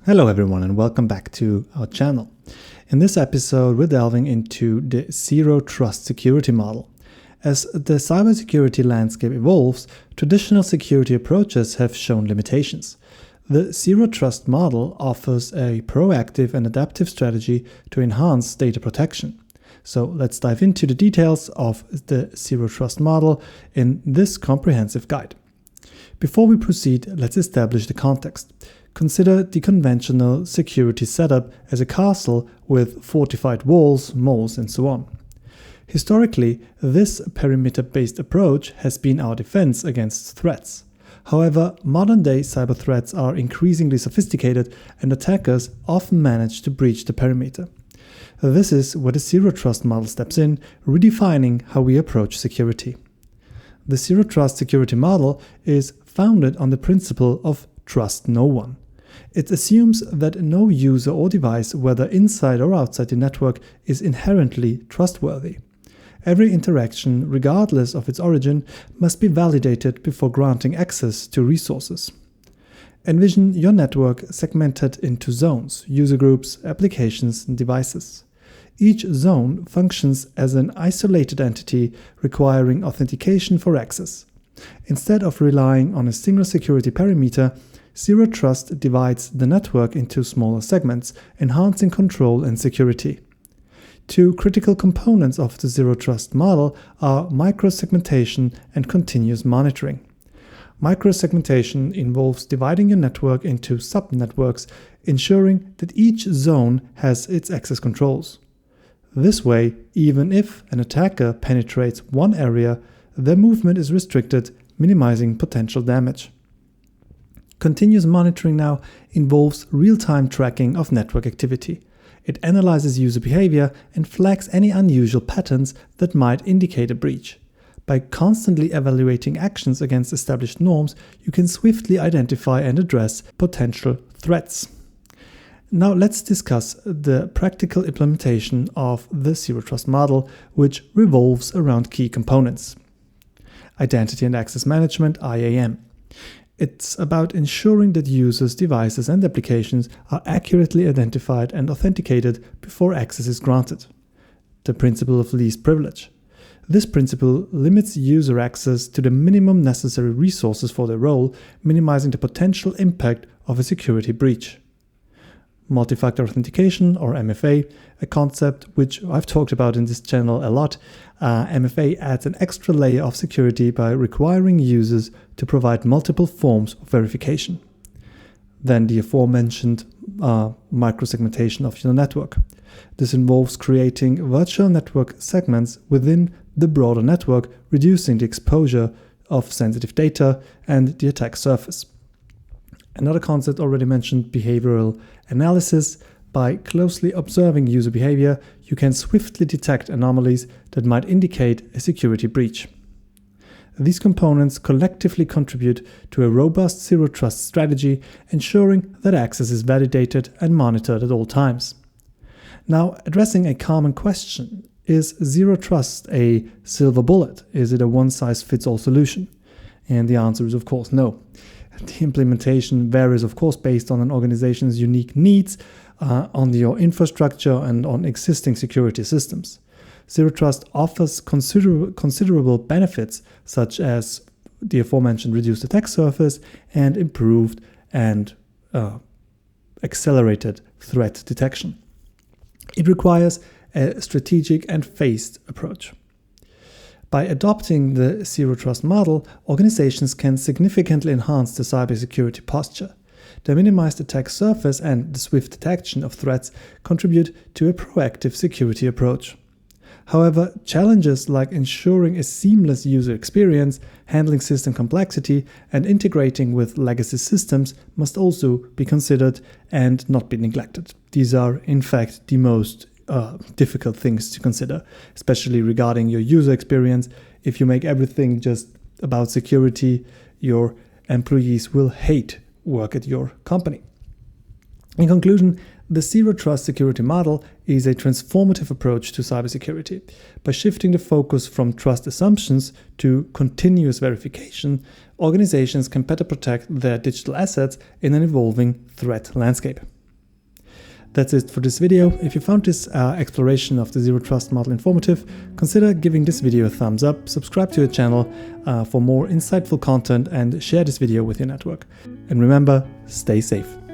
Hello everyone and welcome back to our channel. In this episode we're delving into the Zero Trust security model. As the cybersecurity landscape evolves, traditional security approaches have shown limitations. The Zero Trust model offers a proactive and adaptive strategy to enhance data protection. So let's dive into the details of the Zero Trust model in this comprehensive guide. Before we proceed, let's establish the context. Consider the conventional security setup as a castle with fortified walls, moats, and so on. Historically, this perimeter-based approach has been our defense against threats. However, modern-day cyber threats are increasingly sophisticated and attackers often manage to breach the perimeter. This is where the Zero Trust model steps in, redefining how we approach security. The Zero Trust security model is founded on the principle of trust no one. It assumes that no user or device, whether inside or outside the network, is inherently trustworthy. Every interaction, regardless of its origin, must be validated before granting access to resources. Envision your network segmented into zones, user groups, applications, and devices. Each zone functions as an isolated entity requiring authentication for access. Instead of relying on a single security perimeter, Zero Trust divides the network into smaller segments, enhancing control and security. Two critical components of the Zero Trust model are microsegmentation and continuous monitoring. Microsegmentation involves dividing your network into subnetworks, ensuring that each zone has its access controls. This way, even if an attacker penetrates one area, their movement is restricted, minimizing potential damage. Continuous monitoring now involves real-time tracking of network activity. It analyzes user behavior and flags any unusual patterns that might indicate a breach. By constantly evaluating actions against established norms, you can swiftly identify and address potential threats. Now let's discuss the practical implementation of the Zero Trust model, which revolves around key components. Identity and Access Management, IAM. It's about ensuring that users, devices, and applications are accurately identified and authenticated before access is granted. The principle of least privilege. This principle limits user access to the minimum necessary resources for their role, minimizing the potential impact of a security breach. Multi-factor authentication, or MFA, a concept which I've talked about in this channel a lot. MFA adds an extra layer of security by requiring users to provide multiple forms of verification. Then the aforementioned microsegmentation of your network. This involves creating virtual network segments within the broader network, reducing the exposure of sensitive data and the attack surface. Another concept already mentioned, behavioral analysis. By closely observing user behavior, you can swiftly detect anomalies that might indicate a security breach. These components collectively contribute to a robust Zero Trust strategy, ensuring that access is validated and monitored at all times. Now, addressing a common question, is Zero Trust a silver bullet? Is it a one-size-fits-all solution? And the answer is, of course, no. The implementation varies, of course, based on an organization's unique needs, on your infrastructure, and on existing security systems. Zero Trust offers considerable benefits, such as the aforementioned reduced attack surface and improved and accelerated threat detection. It requires a strategic and phased approach. By adopting the Zero Trust model, organizations can significantly enhance the cybersecurity posture. The minimized attack surface and the swift detection of threats contribute to a proactive security approach. However, challenges like ensuring a seamless user experience, handling system complexity, and integrating with legacy systems must also be considered and not be neglected. These are, in fact, the most difficult things to consider, especially regarding your user experience. If you make everything just about security, your employees will hate work at your company. In conclusion, the Zero Trust security model is a transformative approach to cybersecurity. By shifting the focus from trust assumptions to continuous verification, organizations can better protect their digital assets in an evolving threat landscape. That's it for this video. If you found this exploration of the Zero Trust model informative, consider giving this video a thumbs up, subscribe to the channel for more insightful content, and share this video with your network. And remember, stay safe.